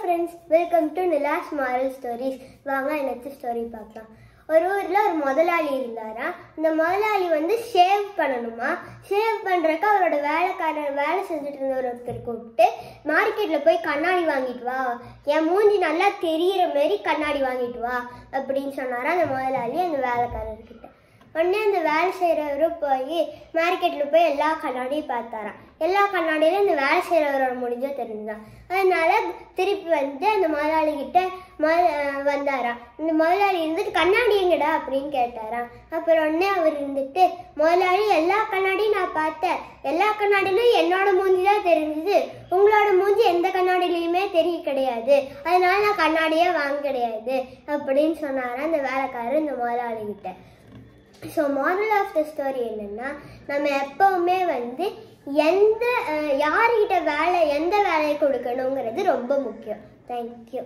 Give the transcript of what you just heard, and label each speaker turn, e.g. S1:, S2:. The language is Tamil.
S1: friends, welcome to Nila's Moral Stories. வாங்க நெக்ஸ்ட் ஸ்டோரி பார்க்கலாம். ஒரு ஊர்ல ஒரு முதலாளி இருந்தாரா. இந்த முதலாளி வந்து ஷேவ் பண்ணணுமா. ஷேவ் பண்றதுக்கு அவரோட வேலைக்காரர் வேலை செஞ்சுட்டு இருந்த ஒருத்தர் கூப்பிட்டு மார்க்கெட்ல போய் கண்ணாடி வாங்கிட்டு வா, என் மூஞ்சி நல்லா தெரியிற மாதிரி கண்ணாடி வாங்கிட்டு வா அப்படின்னு சொன்னாரா அந்த முதலாளி அந்த வேலைக்காரர்கிட்ட. உடனே அந்த வேலை செய்கிறவரும் போய் மார்க்கெட்டில் போய் எல்லா கண்ணாடியும் பார்த்தாராம். எல்லா கண்ணாடியிலும் இந்த வேலை செய்கிறவரோட முடிஞ்சோ தெரிஞ்சுதான். அதனால திருப்பி வந்து அந்த முதலாளிகிட்ட வந்தாராம். இந்த முதலாளி இருந்துட்டு கண்ணாடி எங்கடா அப்படின்னு கேட்டாராம். அப்புறம் உடனே அவர் இருந்துட்டு, முதலாளி எல்லா கண்ணாடியும் நான் பார்த்தேன், எல்லா கண்ணாடியிலும் என்னோட மூஞ்சி தான் தெரிஞ்சுது, உங்களோட மூஞ்சி எந்த கண்ணாடியிலையுமே தெரிய கிடையாது, அதனால நான் கண்ணாடியே வாங்க கிடையாது அப்படின்னு சொன்னாராம் அந்த வேலைக்காரர் இந்த முதலாளிகிட்ட. So moral of the story என்னென்னா, நம்ம எப்போவுமே வந்து யார்கிட்ட எந்த வேலையை கொடுக்கணுங்கிறது ரொம்ப முக்கியம். தேங்க்யூ.